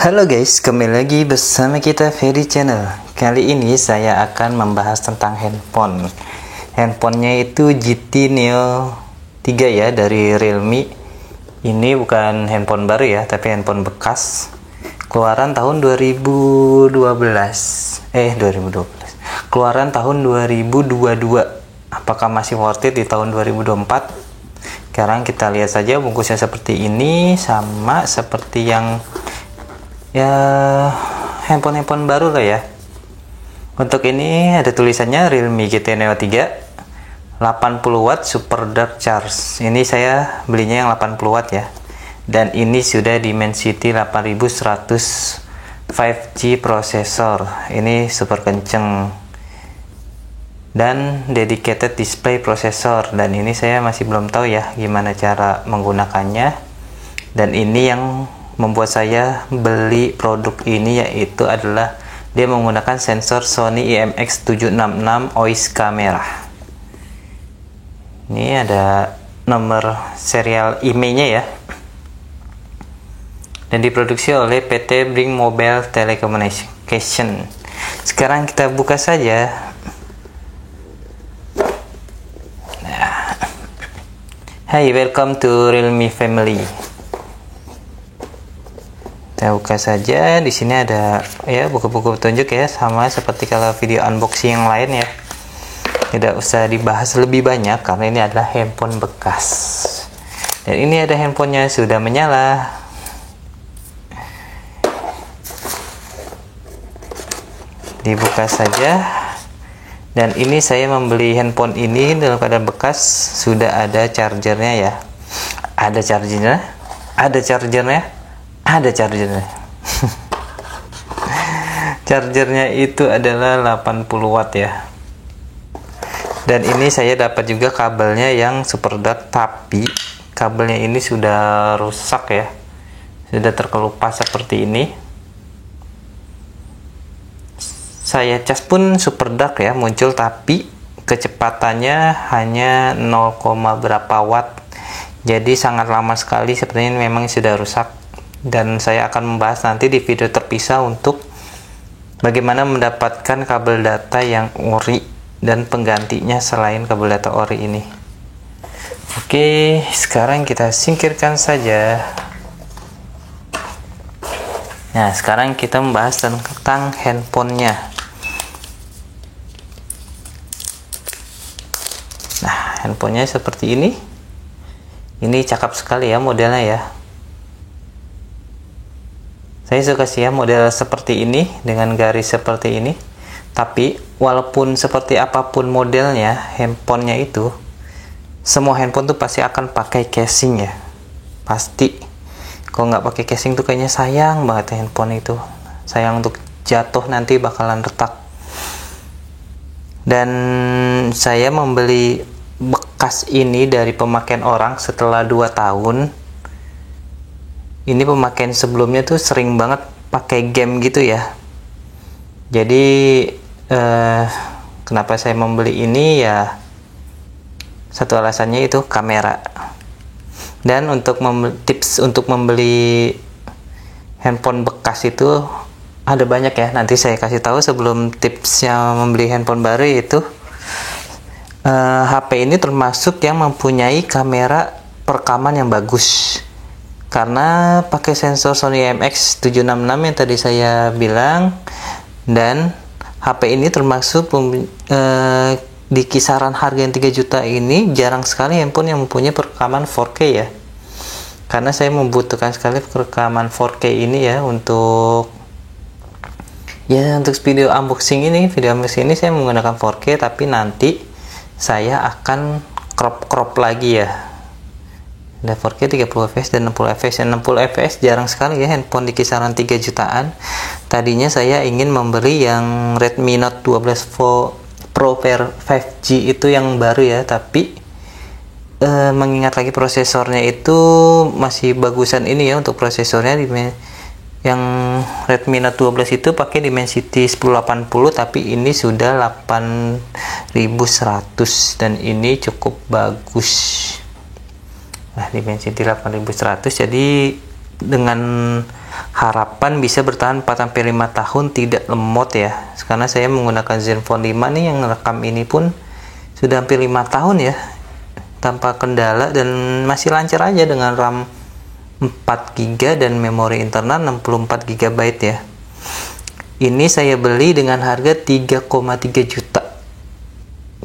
Halo guys, kembali lagi bersama kita Ferry Channel. Kali ini saya akan membahas tentang handphone. Handphonenya itu GT Neo 3 ya, dari Realme. Ini bukan handphone baru ya, tapi handphone bekas. Keluaran tahun 2012. Keluaran tahun 2022. Apakah masih worth it di tahun 2024? Sekarang kita lihat saja bungkusnya seperti ini, sama seperti yang ya handphone baru lah ya. Untuk ini ada tulisannya Realme GT Neo 3 80 watt super dark charge. Ini saya belinya yang 80 watt ya, dan ini sudah Dimensity 8100 5G prosesor. Ini super kenceng dan dedicated display prosesor, dan ini saya masih belum tahu ya gimana cara menggunakannya. Dan ini yang membuat saya beli produk ini, yaitu adalah dia menggunakan sensor Sony IMX766 OIS kamera. Ini ada nomor serial IMEI-nya ya, dan diproduksi oleh PT Brink Mobile Telecommunication. Sekarang kita buka saja. Hai, welcome to Realme family. Kita buka saja. Di sini ada ya buku-buku petunjuk ya, sama seperti kalau video unboxing yang lain ya. Tidak usah dibahas lebih banyak karena ini adalah handphone bekas. Dan ini ada handphonenya sudah menyala. Dibuka saja. Dan ini saya membeli handphone ini dalam keadaan bekas, sudah ada chargernya ya. Ada chargernya, ada chargernya, ada chargernya. Chargernya itu adalah 80 watt ya. Dan ini saya dapat juga kabelnya yang super dark, tapi kabelnya ini sudah rusak ya. Sudah terkelupas seperti ini. Saya cas pun super dark ya muncul, tapi kecepatannya hanya 0, berapa watt. Jadi sangat lama sekali, sepertinya memang sudah rusak. Dan saya akan membahas nanti di video terpisah untuk bagaimana mendapatkan kabel data yang ori dan penggantinya selain kabel data ori ini. Oke, sekarang kita singkirkan saja. Nah, sekarang kita membahas tentang handphonenya. Nah, handphonenya seperti ini. Ini cakep sekali ya modelnya ya. Saya suka sih ya model seperti ini dengan garis seperti ini. Tapi walaupun seperti apapun modelnya handphonenya itu, semua handphone tuh pasti akan pakai casing ya. Pasti. Kalau nggak pakai casing tuh kayaknya sayang banget ya handphone itu. Sayang untuk jatuh nanti bakalan retak. Dan saya membeli bekas ini dari pemakaian orang setelah 2 tahun. Ini pemakaian sebelumnya tuh sering banget pakai game gitu ya. Jadi kenapa saya membeli ini ya, satu alasannya itu kamera. Dan untuk tips untuk membeli handphone bekas itu ada banyak ya. Nanti saya kasih tahu sebelum tipsnya membeli handphone baru, yaitu HP ini termasuk yang mempunyai kamera perekaman yang bagus. Karena pakai sensor Sony IMX766 yang tadi saya bilang, dan HP ini termasuk di kisaran harga yang 3 juta ini jarang sekali handphone yang mempunyai perekaman 4K ya. Karena saya membutuhkan sekali perekaman 4K ini ya untuk video unboxing ini. Video unboxing ini saya menggunakan 4K, tapi nanti saya akan crop lagi ya. Ada 4K 30 fps dan 60 fps. Yang 60 fps jarang sekali ya handphone di kisaran 3 jutaan. Tadinya saya ingin membeli yang Redmi Note 12 Pro 5G itu yang baru ya, tapi mengingat lagi prosesornya itu masih bagusan ini ya. Untuk prosesornya yang Redmi Note 12 itu pakai Dimensity 1080, tapi ini sudah 8100 dan ini cukup bagus. Nah, Dimensity 8100, jadi dengan harapan bisa bertahan 4-5 tahun tidak lemot ya, karena saya menggunakan Zenfone 5 nih, yang rekam ini pun sudah hampir 5 tahun ya tanpa kendala dan masih lancar aja dengan RAM 4 GB dan memori internal 64 GB ya. Ini saya beli dengan harga 3,3 juta.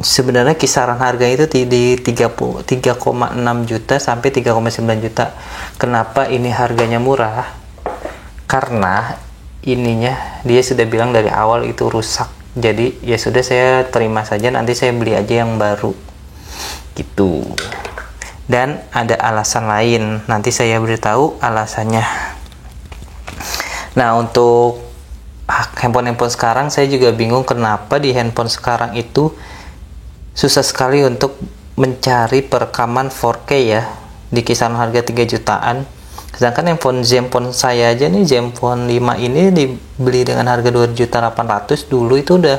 Sebenarnya kisaran harga itu di 3,6 juta sampai 3,9 juta. Kenapa ini harganya murah? Karena ininya dia sudah bilang dari awal itu rusak. Jadi ya sudah, saya terima saja, nanti saya beli aja yang baru. Gitu. Dan ada alasan lain, nanti saya beritahu alasannya. Nah, untuk handphone sekarang saya juga bingung kenapa di handphone sekarang itu susah sekali untuk mencari perekaman 4K ya, di kisaran harga 3 jutaan. Sedangkan Zenfone saya aja nih, Zenfone 5 ini dibeli dengan harga 2.800.000 dulu itu udah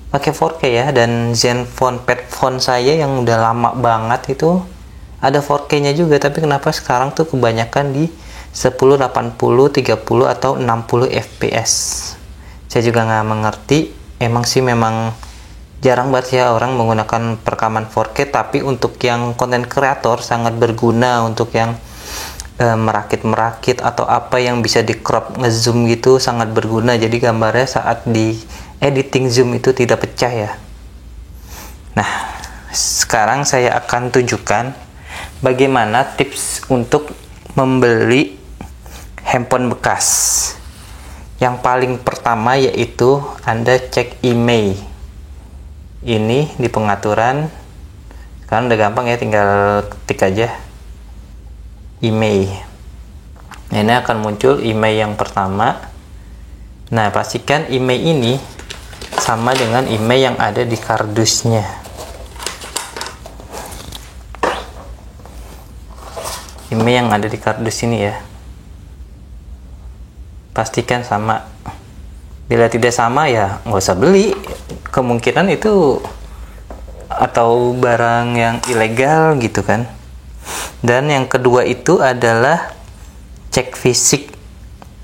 pakai 4K ya. Dan Zenfone Padphone saya yang udah lama banget itu ada 4K-nya juga, tapi kenapa sekarang tuh kebanyakan di 10, 80, 30 atau 60 fps. Saya juga nggak mengerti, emang sih memang jarang banget ya orang menggunakan perekaman 4K, tapi untuk yang konten kreator sangat berguna, untuk yang merakit atau apa yang bisa di crop ngezoom gitu sangat berguna, jadi gambarnya saat di editing zoom itu tidak pecah ya. Nah, sekarang saya akan tunjukkan bagaimana tips untuk membeli handphone bekas. Yang paling pertama yaitu Anda cek email. Ini di pengaturan, sekarang udah gampang ya, tinggal ketik aja email. Nah, ini akan muncul email yang pertama. Nah, pastikan email ini sama dengan email yang ada di kardusnya. Email yang ada di kardus ini ya, pastikan sama. Bila tidak sama ya nggak usah beli, kemungkinan itu atau barang yang ilegal gitu kan. Dan yang kedua itu adalah cek fisik,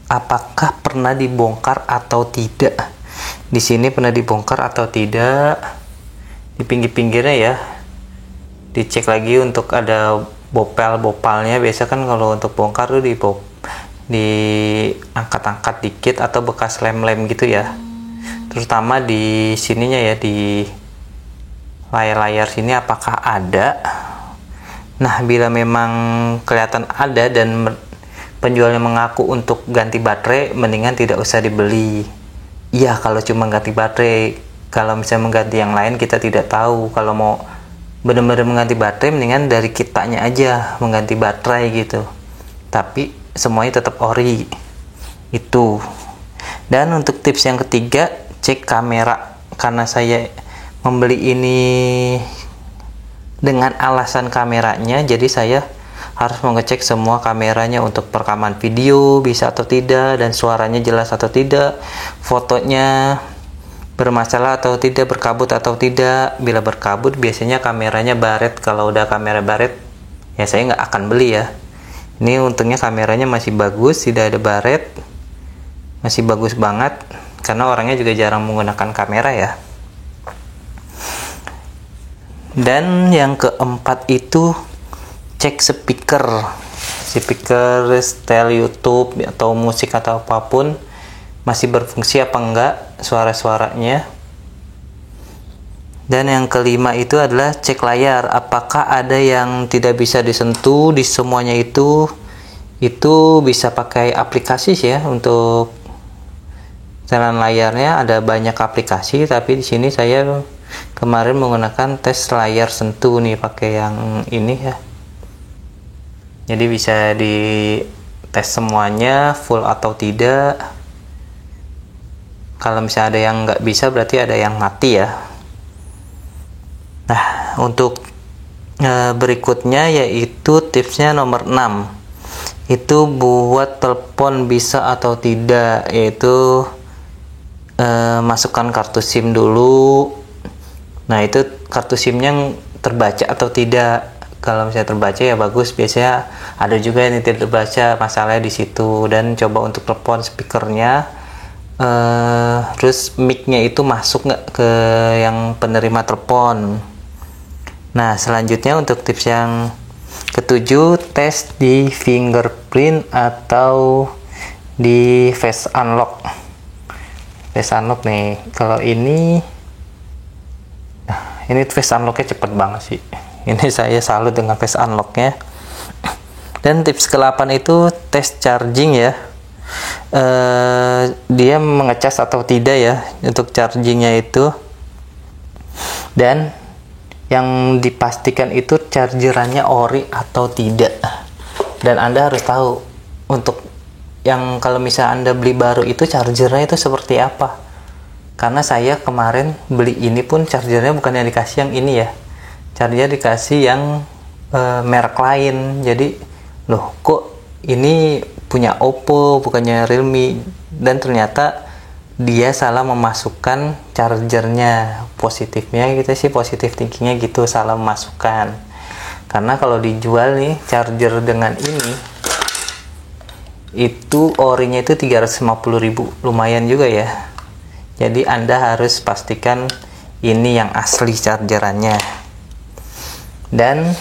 apakah pernah dibongkar atau tidak. Di sini pernah dibongkar atau tidak, di pinggir-pinggirnya ya dicek lagi untuk ada bopal-bopalnya. Biasa kan kalau untuk bongkar tuh diangkat-angkat dikit atau bekas lem-lem gitu ya, terutama di sininya ya, di layar-layar sini apakah ada. Nah, bila memang kelihatan ada dan penjualnya mengaku untuk ganti baterai, mendingan tidak usah dibeli. Iya, kalau cuma ganti baterai. Kalau misalnya mengganti yang lain kita tidak tahu. Kalau mau benar-benar mengganti baterai, mendingan dari kitanya aja mengganti baterai gitu. Tapi semuanya tetap ori itu. Dan untuk tips yang ketiga, cek kamera. Karena saya membeli ini dengan alasan kameranya, jadi saya harus mengecek semua kameranya untuk perekaman video bisa atau tidak, dan suaranya jelas atau tidak, fotonya bermasalah atau tidak, berkabut atau tidak. Bila berkabut biasanya kameranya baret. Kalau udah kamera baret ya saya nggak akan beli ya. Ini untungnya kameranya masih bagus, tidak ada baret, masih bagus banget, karena orangnya juga jarang menggunakan kamera ya. Dan yang keempat itu cek speaker setel YouTube atau musik atau apapun masih berfungsi apa enggak suara-suaranya. Dan yang kelima itu adalah cek layar, apakah ada yang tidak bisa disentuh. Di semuanya itu bisa pakai aplikasi sih ya. Untuk jalan layarnya ada banyak aplikasi, tapi di sini saya kemarin menggunakan tes layar sentuh nih, pakai yang ini ya. Jadi bisa di tes semuanya full atau tidak. Kalau misalnya ada yang nggak bisa, berarti ada yang mati ya. Nah, untuk berikutnya yaitu tipsnya nomor 6. Itu buat telepon bisa atau tidak, yaitu masukkan kartu SIM dulu. Nah, itu kartu SIM-nya terbaca atau tidak. kalau misalnya terbaca ya bagus. Biasanya ada juga yang tidak terbaca, masalahnya di situ. Dan coba untuk telepon speakernya, terus mic-nya itu masuk nggak ke yang penerima telepon. Nah, selanjutnya untuk tips yang ketujuh, tes di fingerprint atau di face unlock. Face unlock nih, kalau ini face unlocknya cepet banget sih. Ini saya salut dengan face unlocknya. Dan tips ke-8 itu tes charging ya. Dia mengecas atau tidak ya untuk chargingnya itu. Dan yang dipastikan itu chargerannya ori atau tidak. Dan Anda harus tahu untuk yang kalau misalnya Anda beli baru itu chargernya itu seperti apa. Karena saya kemarin beli ini pun chargernya bukan yang dikasih yang ini ya. Charger dikasih yang merek lain. Jadi loh, kok ini punya Oppo bukannya Realme. Dan ternyata dia salah memasukkan chargernya. Positifnya gitu sih, positif thinkingnya gitu, salah memasukkan. Karena kalau dijual nih charger dengan ini itu orinya itu 350.000, lumayan juga ya. Jadi Anda harus pastikan ini yang asli chargerannya. Dan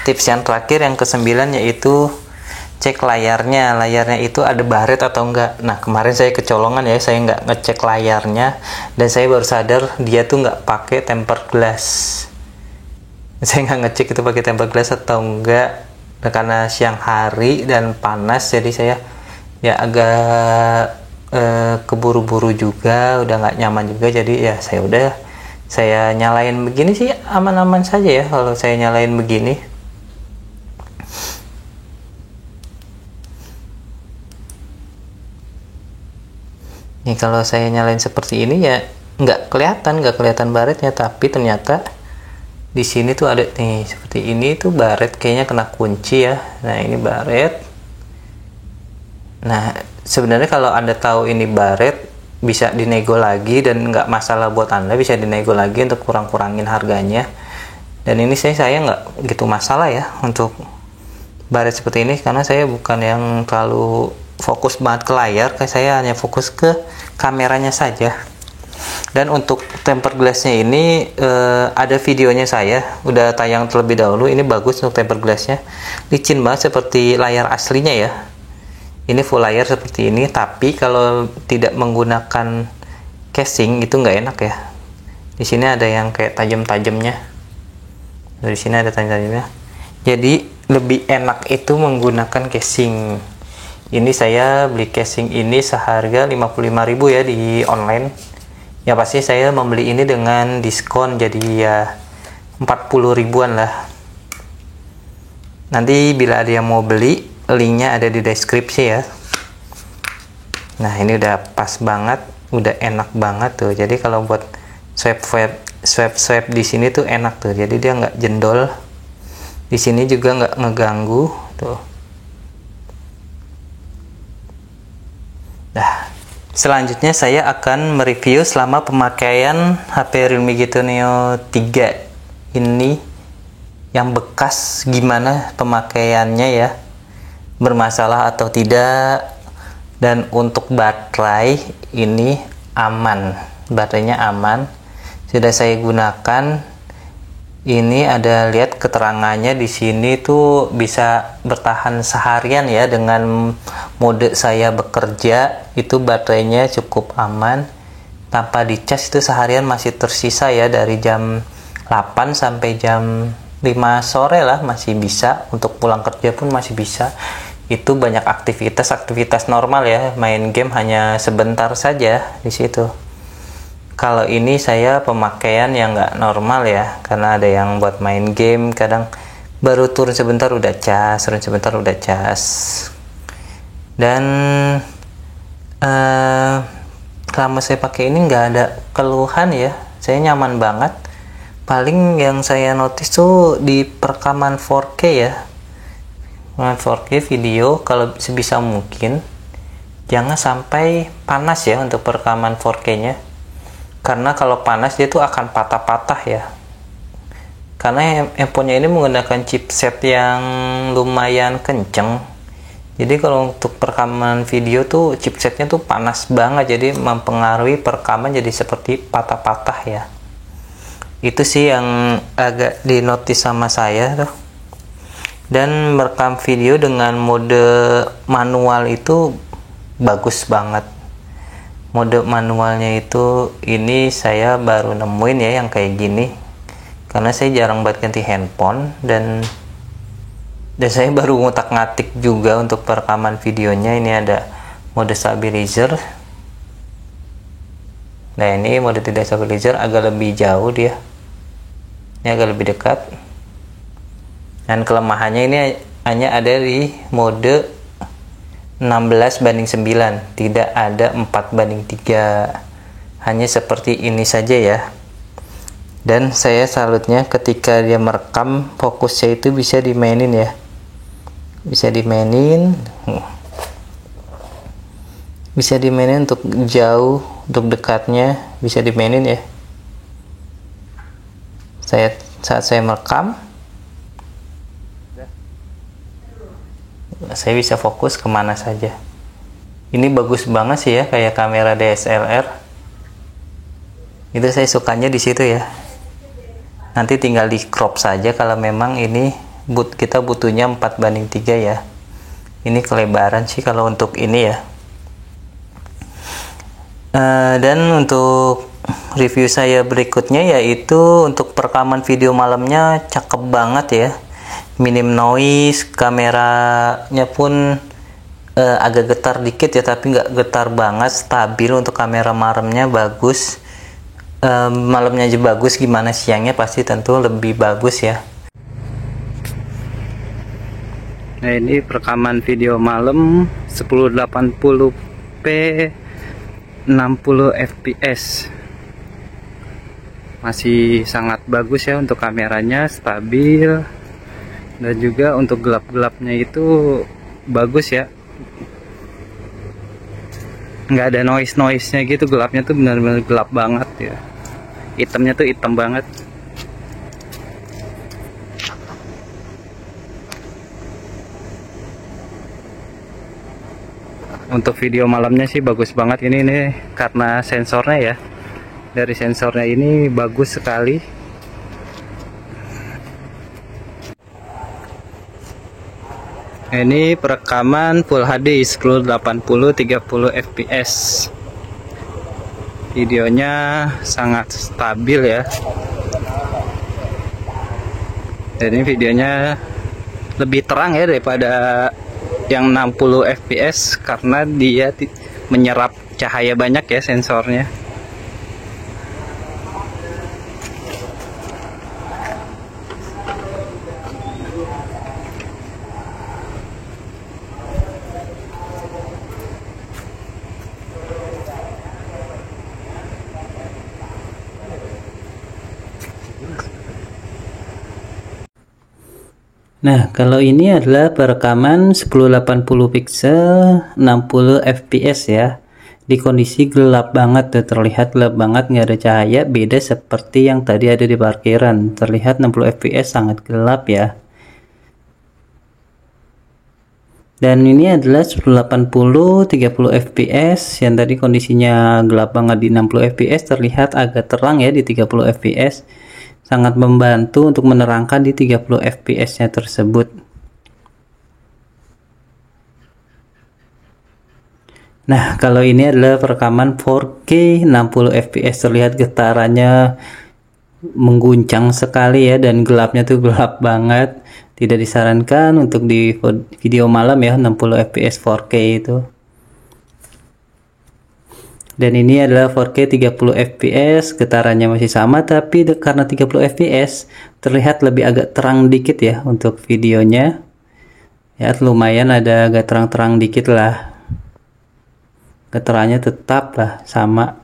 tips yang terakhir yang ke-9 yaitu cek layarnya. Layarnya itu ada baret atau enggak. Nah, kemarin saya kecolongan ya, saya nggak ngecek layarnya dan saya baru sadar dia tuh nggak pakai tempered glass. Saya nggak ngecek itu pakai tempered glass atau enggak. Nah, karena siang hari dan panas, jadi saya ya agak keburu-buru juga, udah nggak nyaman juga. Jadi ya saya nyalain begini sih, aman-aman saja ya kalau saya nyalain begini. Nih kalau saya nyalain seperti ini ya nggak kelihatan baretnya, tapi ternyata di sini tuh ada nih seperti ini tuh baret, kayaknya kena kunci ya. Nah, ini baret. Nah, sebenarnya kalau Anda tahu ini baret, bisa dinego lagi dan nggak masalah buat Anda, bisa dinego lagi untuk kurang-kurangin harganya. Dan ini saya nggak gitu masalah ya untuk baret seperti ini, karena saya bukan yang terlalu fokus banget ke layar, saya hanya fokus ke kameranya saja. Dan untuk tempered glassnya ini ada videonya, saya udah tayang terlebih dahulu. Ini bagus untuk tempered glassnya, licin banget seperti layar aslinya ya. Ini full layar seperti ini, tapi kalau tidak menggunakan casing itu nggak enak ya. Di sini ada yang kayak tajam-tajamnya. Di sini ada tajam-tajamnya. Jadi lebih enak itu menggunakan casing. Ini saya beli casing ini seharga 55.000 ya di online. Ya pasti saya membeli ini dengan diskon, jadi ya 40 ribuan lah. Nanti bila ada yang mau beli, linknya ada di deskripsi ya. Nah, ini udah pas banget, udah enak banget tuh. Jadi kalau buat swipe di sini tuh enak tuh. Jadi dia nggak jendol. Di sini juga nggak ngeganggu tuh. Nah, selanjutnya saya akan mereview selama pemakaian HP Realme GT Neo 3 ini yang bekas, gimana pemakaiannya ya, bermasalah atau tidak. Dan untuk baterai ini aman, baterainya aman, sudah saya gunakan. Ini ada, lihat keterangannya di sini tuh bisa bertahan seharian ya. Dengan mode saya bekerja itu baterainya cukup aman, tanpa dicas itu seharian masih tersisa ya, dari jam 8 sampai jam 5 sore lah masih bisa. Untuk pulang kerja pun masih bisa. Itu banyak aktivitas normal ya, main game hanya sebentar saja di situ. Kalau ini saya pemakaian yang nggak normal ya, karena ada yang buat main game kadang baru turun sebentar udah cas, dan selama saya pakai ini nggak ada keluhan ya, saya nyaman banget. Paling yang saya notice tuh di perekaman 4K ya, 4K video, kalau sebisa mungkin jangan sampai panas ya untuk perekaman 4K nya, karena kalau panas dia tuh akan patah-patah ya. karena handphonenya ini menggunakan chipset yang lumayan kenceng. Jadi kalau untuk perekaman video tuh chipsetnya tuh panas banget, jadi mempengaruhi perekaman jadi seperti patah-patah ya. Itu sih yang agak dinotis sama saya tuh. Dan merekam video dengan mode manual itu bagus banget. Mode manualnya itu ini saya baru nemuin ya yang kayak gini, karena saya jarang banget ganti handphone, dan saya baru ngutak-ngatik juga untuk perekaman videonya. Ini ada mode stabilizer. Nah, ini mode tidak stabilizer, agak lebih jauh dia. Ini agak lebih dekat. Dan kelemahannya ini hanya ada di mode 16:9, tidak ada 4:3. Hanya seperti ini saja ya. Dan saya salutnya ketika dia merekam, fokusnya itu bisa dimainin ya. Bisa dimainin. Bisa dimainin untuk jauh, untuk dekatnya bisa dimainin ya. Saat saya merekam, saya bisa fokus kemana saja. Ini bagus banget sih ya, kayak kamera DSLR. Itu saya sukanya di situ ya. Nanti tinggal di crop saja kalau memang ini kita butuhnya 4:3 ya. Ini kelebaran sih kalau untuk ini ya. Dan untuk review saya berikutnya yaitu untuk perekaman video malamnya cakep banget ya. Minim noise, kameranya pun agak getar dikit ya, tapi nggak getar banget, stabil. Untuk kamera malamnya bagus. Malamnya aja bagus, gimana siangnya pasti tentu lebih bagus ya. Nah, ini perekaman video malam 1080p 60 fps, masih sangat bagus ya. Untuk kameranya stabil, dan juga untuk gelap-gelapnya itu bagus ya, nggak ada noise-nya gitu. Gelapnya tuh benar-benar gelap banget ya, hitamnya tuh hitam banget. Untuk video malamnya sih bagus banget. Ini karena sensornya ya, dari sensornya ini bagus sekali. Ini perekaman Full HD 1080 30 fps. Videonya sangat stabil ya. Dan ini videonya lebih terang ya daripada yang 60 fps, karena dia menyerap cahaya banyak ya sensornya. Nah, kalau ini adalah perekaman 1080 pixel 60 fps ya. Di kondisi gelap banget tuh, terlihat gelap banget, nggak ada cahaya, beda seperti yang tadi ada di parkiran. Terlihat 60 fps sangat gelap ya. Dan ini adalah 1080 30 fps, yang tadi kondisinya gelap banget di 60 fps, terlihat agak terang ya di 30 fps. Sangat membantu untuk menerangkan di 30 fps nya tersebut. Nah, kalau ini adalah perekaman 4K 60 fps, terlihat getarannya mengguncang sekali ya, dan gelapnya tuh gelap banget. Tidak disarankan untuk di video malam ya, 60 fps 4K itu. Dan ini adalah 4K 30 fps, getarannya masih sama, tapi karena 30 fps terlihat lebih agak terang dikit ya untuk videonya. Ya, lumayan ada agak terang-terang dikit lah. Getarannya tetap lah sama.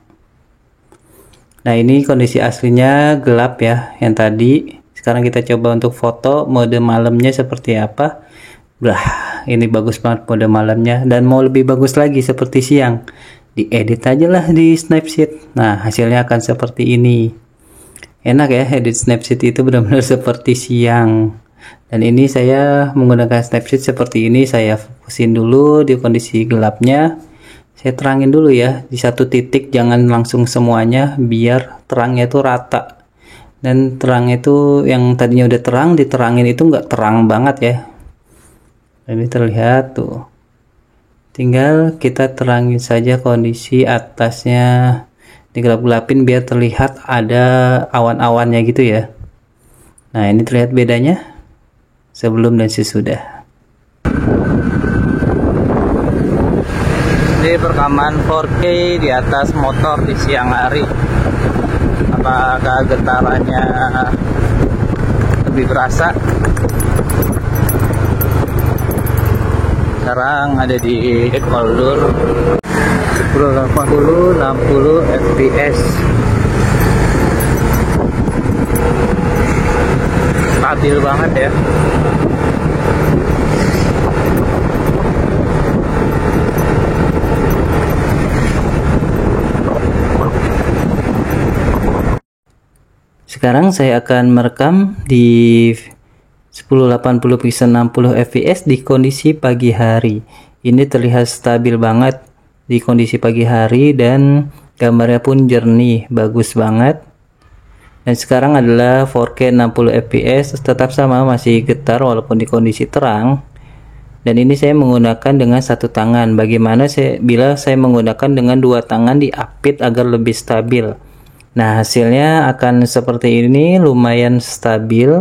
Nah, ini kondisi aslinya gelap ya yang tadi. Sekarang kita coba untuk foto mode malamnya seperti apa. Ini bagus banget mode malamnya, dan mau lebih bagus lagi seperti siang, diedit aja lah di Snapseed. Nah, hasilnya akan seperti ini. Enak ya, edit snapshot itu benar-benar seperti siang. Dan ini saya menggunakan snapshot seperti ini, saya fokusin dulu di kondisi gelapnya. Saya terangin dulu ya di satu titik, jangan langsung semuanya, biar terangnya itu rata. Dan terangnya itu yang tadinya udah terang, diterangin itu nggak terang banget ya. Ini terlihat tuh. Tinggal kita terangin saja kondisi atasnya, digelap-gelapin biar terlihat ada awan-awannya gitu ya. Nah, ini terlihat bedanya sebelum dan sesudah. Ini perekaman 4K di atas motor di siang hari. Apakah getarannya lebih berasa? Sekarang ada di folder 1080 60 fps. Stabil banget ya. Sekarang saya akan merekam di 1080 pixel 60 fps di kondisi pagi hari. Ini terlihat stabil banget di kondisi pagi hari dan gambarnya pun jernih, bagus banget. Dan sekarang adalah 4K 60 fps, tetap sama, masih getar walaupun di kondisi terang. Dan ini saya menggunakan dengan satu tangan. Bagaimana bila saya menggunakan dengan dua tangan diapit agar lebih stabil? Nah, hasilnya akan seperti ini, lumayan stabil,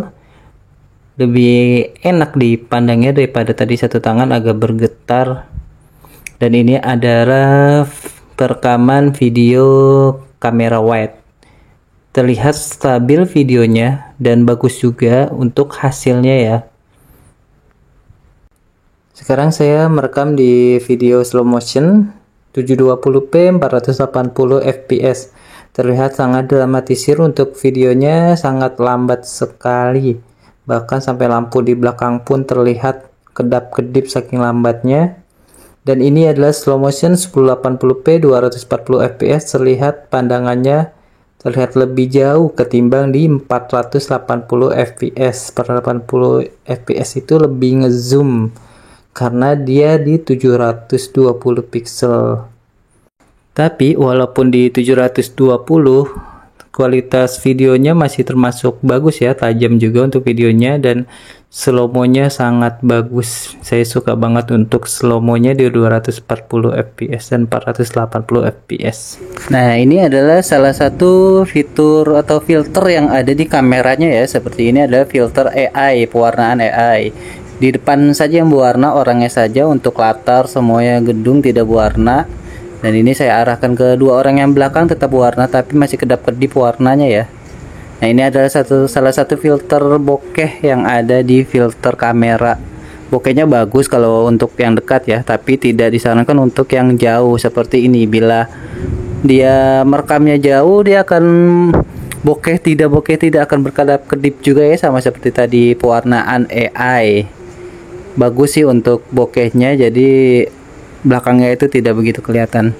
lebih enak dipandangnya daripada tadi satu tangan agak bergetar. Dan ini adalah perekaman video kamera wide, terlihat stabil videonya dan bagus juga untuk hasilnya ya. Sekarang saya merekam di video slow motion 720p 480 fps. Terlihat sangat dramatisir, untuk videonya sangat lambat sekali. Bahkan sampai lampu di belakang pun terlihat kedap-kedip saking lambatnya. Dan ini adalah slow motion 1080p 240 fps. Terlihat pandangannya terlihat lebih jauh ketimbang di 480 fps. 480 fps itu lebih ngezoom karena dia di 720 pixel. Tapi walaupun di 720, kualitas videonya masih termasuk bagus ya, tajam juga untuk videonya, dan slow-mo-nya sangat bagus. Saya suka banget untuk slow-mo-nya di 240 fps dan 480 fps. Nah, ini adalah salah satu fitur atau filter yang ada di kameranya ya. Seperti ini adalah filter AI, pewarnaan AI. Di depan saja yang berwarna, orangnya saja, untuk latar semuanya gedung tidak berwarna. Dan ini saya arahkan ke dua orang yang belakang tetap warna, tapi masih kedap-kedip warnanya ya. Nah, ini adalah salah satu filter bokeh yang ada di filter kamera. Bokehnya bagus kalau untuk yang dekat ya, tapi tidak disarankan untuk yang jauh seperti ini. Bila dia merekamnya jauh, dia akan bokeh tidak akan berkedap-kedip juga ya, sama seperti tadi pewarnaan AI. Bagus sih untuk bokehnya, jadi belakangnya itu tidak begitu kelihatan.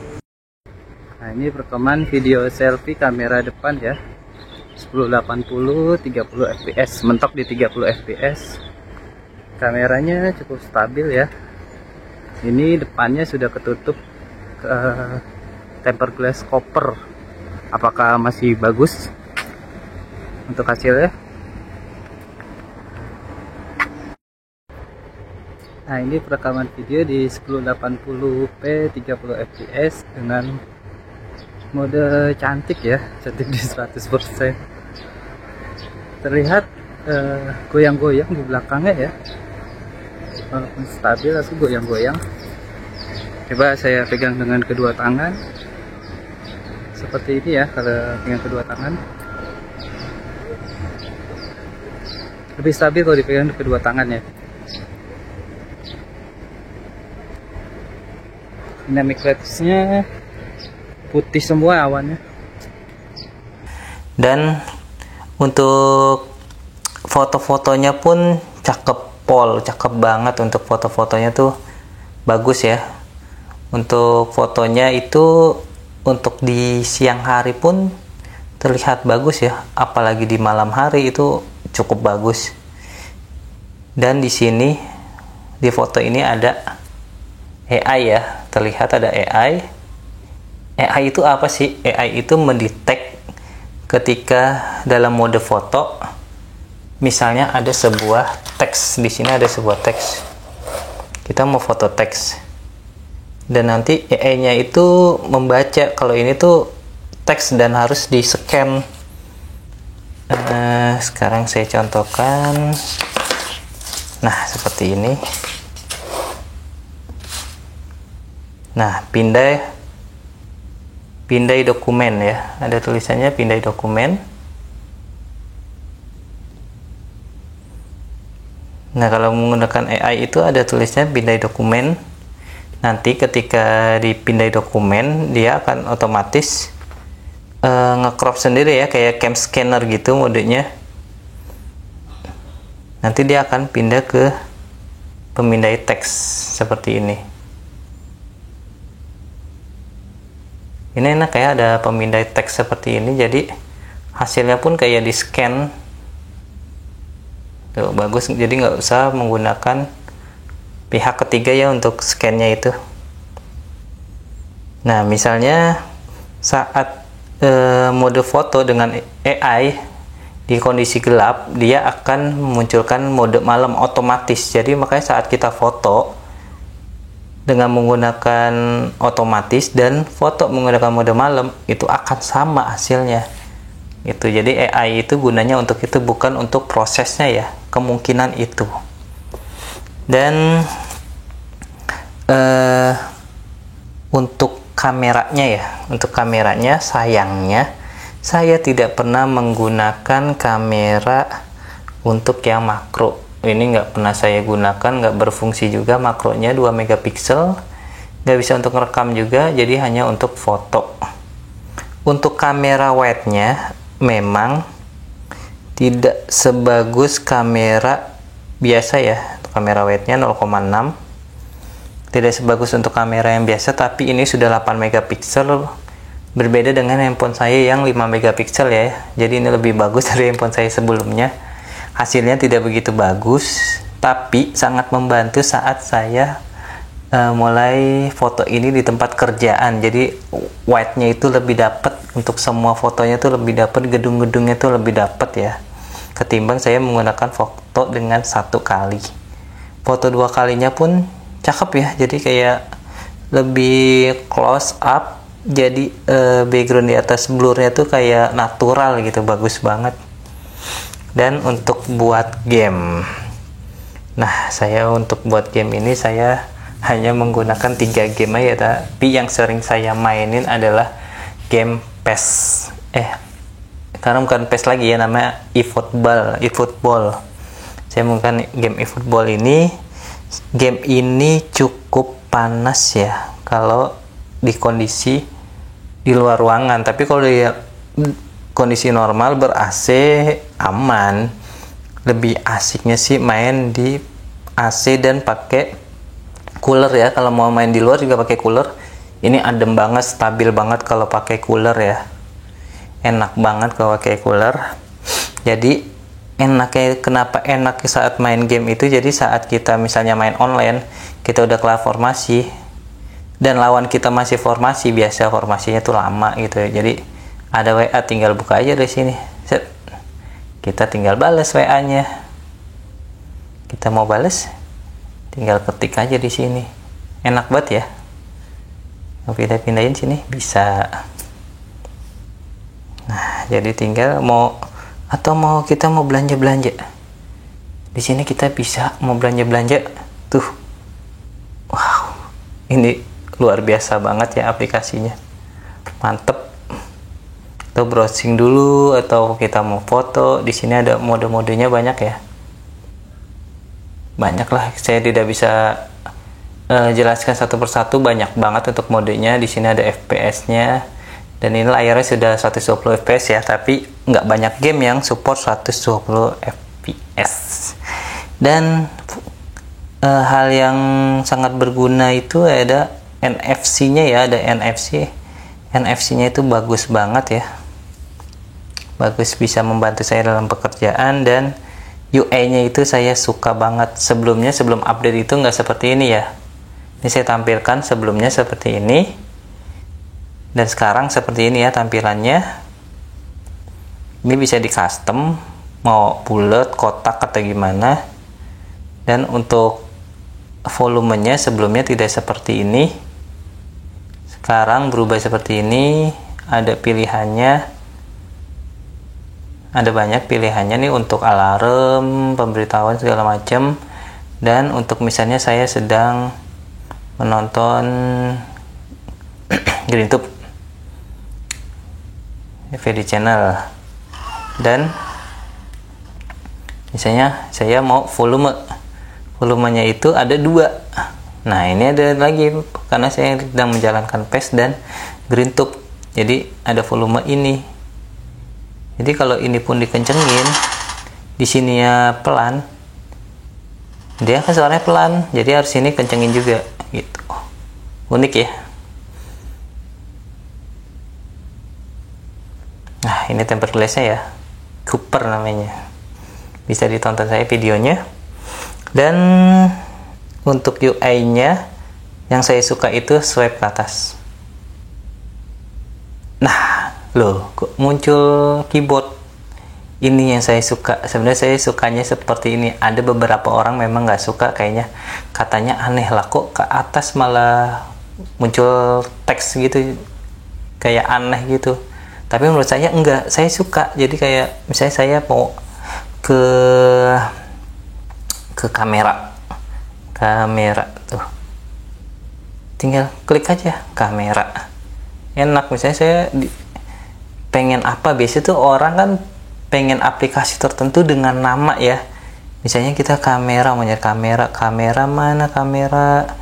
Nah, ini perekaman video selfie kamera depan ya, 1080 30 fps, mentok di 30 fps. Kameranya cukup stabil ya. Ini depannya sudah ketutup tempered glass copper. Apakah masih bagus untuk hasilnya? Nah, ini perekaman video di 1080p 30 fps dengan mode cantik ya, cantik di 100%. Terlihat goyang-goyang di belakangnya ya, walaupun stabil tapi goyang-goyang. Coba saya pegang dengan kedua tangan seperti ini ya. Kalau dengan kedua tangan lebih stabil kalau dipegang kedua tangan ya. Dynamic range-nya putih semua awannya. Dan untuk foto-fotonya pun cakep banget. Untuk foto-fotonya tuh bagus ya. Untuk fotonya itu untuk di siang hari pun terlihat bagus ya, apalagi di malam hari itu cukup bagus. Dan di sini di foto ini ada AI ya, terlihat ada AI. AI itu apa sih? AI itu mendetek ketika dalam mode foto, misalnya ada sebuah teks, di sini ada sebuah teks, kita mau foto teks, dan nanti AI-nya itu membaca kalau ini tuh teks dan harus di scan. Sekarang saya contohkan, nah seperti ini. Nah, pindai dokumen ya, ada tulisannya pindai dokumen. Nah, kalau menggunakan AI itu ada tulisnya pindai dokumen. Nanti ketika dipindai dokumen, dia akan otomatis nge-crop sendiri ya, kayak cam scanner gitu modenya. Nanti dia akan pindah ke pemindai teks seperti ini. Ini enak ya, ada pemindai teks seperti ini, jadi hasilnya pun kayak di scan. Tuh, bagus, jadi nggak usah menggunakan pihak ketiga ya untuk scan-nya itu. Nah, misalnya saat mode foto dengan AI di kondisi gelap, dia akan memunculkan mode malam otomatis. Jadi makanya saat kita foto dengan menggunakan otomatis dan foto menggunakan mode malam, itu akan sama hasilnya. Itu jadi AI itu gunanya untuk itu, bukan untuk prosesnya ya, kemungkinan itu. Dan untuk kameranya ya, untuk kameranya sayangnya saya tidak pernah menggunakan kamera untuk yang makro. Ini nggak pernah saya gunakan, nggak berfungsi juga, makronya 2 megapiksel, nggak bisa untuk merekam juga, jadi hanya untuk foto. Untuk kamera wide-nya memang tidak sebagus kamera biasa ya. Untuk kamera wide-nya 0,6, tidak sebagus untuk kamera yang biasa, tapi ini sudah 8 megapiksel, berbeda dengan handphone saya yang 5 megapiksel ya. Jadi ini lebih bagus dari handphone saya sebelumnya. Hasilnya tidak begitu bagus, tapi sangat membantu saat saya mulai foto ini di tempat kerjaan. Jadi wide-nya itu lebih dapat, untuk semua fotonya itu lebih dapat, gedung-gedungnya itu lebih dapat ya, ketimbang saya menggunakan foto dengan 1 kali. Foto 2 kalinya pun cakep ya, jadi kayak lebih close up, jadi background di atas blurnya tuh kayak natural gitu, bagus banget. Dan untuk buat game, nah saya untuk buat game ini saya hanya menggunakan 3 game aja, tapi yang sering saya mainin adalah game PES, karena bukan PES lagi ya, namanya eFootball. Saya menggunakan game eFootball ini. Game ini cukup panas ya kalau di kondisi di luar ruangan, tapi kalau di kondisi normal ber-AC aman. Lebih asiknya sih main di AC dan pakai cooler ya. Kalau mau main di luar juga pakai cooler. Ini adem banget, stabil banget kalau pakai cooler ya. Enak banget kalau pakai cooler. Jadi enaknya, kenapa enak saat main game itu, jadi saat kita misalnya main online, kita udah kelar formasi dan lawan kita masih formasi, biasa formasinya tuh lama gitu ya. Jadi ada WA, tinggal buka aja dari sini, set, kita tinggal balas WA-nya. Kita mau balas, tinggal ketik aja di sini. Enak banget ya. Mau pindah-pindahin sini bisa. Nah, jadi tinggal kita mau belanja-belanja. Di sini kita bisa mau belanja-belanja. Tuh. Wow. Ini luar biasa banget ya aplikasinya. Mantep. Atau browsing dulu, atau kita mau foto. Di sini ada mode-modenya banyak ya. Banyak lah, saya tidak bisa jelaskan satu persatu, banyak banget untuk modenya. Di sini ada FPS-nya. Dan ini layarnya sudah 120 fps ya, tapi nggak banyak game yang support 120 fps. Dan hal yang sangat berguna itu ada NFC-nya ya, ada NFC. NFC-nya itu bagus banget ya. bagus, bisa membantu saya dalam pekerjaan, dan UI-nya itu saya suka banget. Sebelum update itu nggak seperti ini ya. Ini saya tampilkan sebelumnya seperti ini, dan sekarang seperti ini ya tampilannya. Ini bisa di custom, mau bulat, kotak atau gimana. Dan untuk volumenya sebelumnya tidak seperti ini, sekarang berubah seperti ini. Ada pilihannya, ada banyak pilihannya nih untuk alarm, pemberitahuan segala macam. Dan untuk misalnya saya sedang menonton GreenTube VD channel, dan misalnya saya mau volumenya itu ada 2. Nah, ini ada lagi karena saya sedang menjalankan PES dan GreenTube, jadi ada volume ini. Jadi kalau ini pun dikencengin, di sini ya pelan, dia kan suaranya pelan, jadi harus ini kencengin juga gitu. Unik ya. Nah, ini tempered glass-nya ya, Cooper namanya. Bisa ditonton saya videonya. Dan untuk UI-nya yang saya suka itu swipe ke atas. Nah, loh, kok muncul keyboard? Ini yang saya suka. Sebenarnya saya sukanya seperti ini. Ada beberapa orang memang nggak suka, kayaknya katanya aneh lah, kok ke atas malah muncul teks gitu, kayak aneh gitu. Tapi menurut saya enggak, saya suka. Jadi kayak misalnya saya mau ke kamera tuh, tinggal klik aja kamera, enak. Misalnya saya pengen apa, biasanya tuh orang kan pengen aplikasi tertentu dengan nama ya. Misalnya kita kamera, mau nyari kamera mana, kamera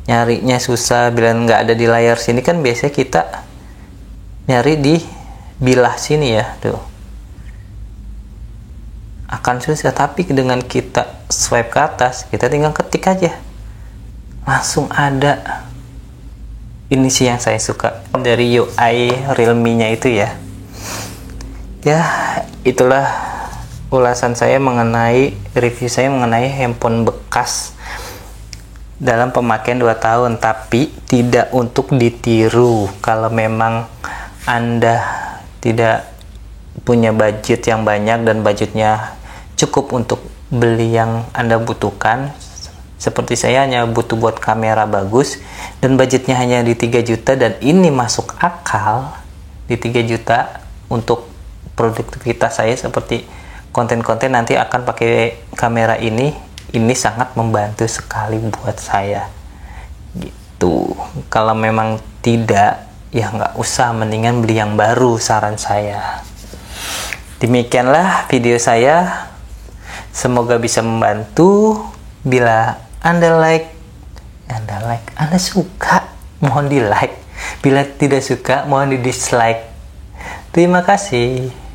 nyarinya susah, bila nggak ada di layar sini kan biasanya kita nyari di bilah sini ya, tuh akan susah. Tapi dengan kita swipe ke atas, kita tinggal ketik aja, langsung ada. Ini sih yang saya suka dari UI Realme-nya itu ya. Ya, itulah ulasan saya mengenai review saya mengenai handphone bekas dalam pemakaian 2 tahun, tapi tidak untuk ditiru. Kalau memang Anda tidak punya budget yang banyak dan budgetnya cukup untuk beli yang Anda butuhkan, seperti saya hanya butuh buat kamera bagus dan budgetnya hanya di 3 juta, dan ini masuk akal di 3 juta untuk produktivitas saya seperti konten-konten nanti akan pakai kamera ini sangat membantu sekali buat saya gitu. Kalau memang tidak, ya nggak usah, mendingan beli yang baru, saran saya. Demikianlah video saya, semoga bisa membantu. Bila Anda suka, mohon di like. Bila tidak suka, mohon di dislike. Terima kasih.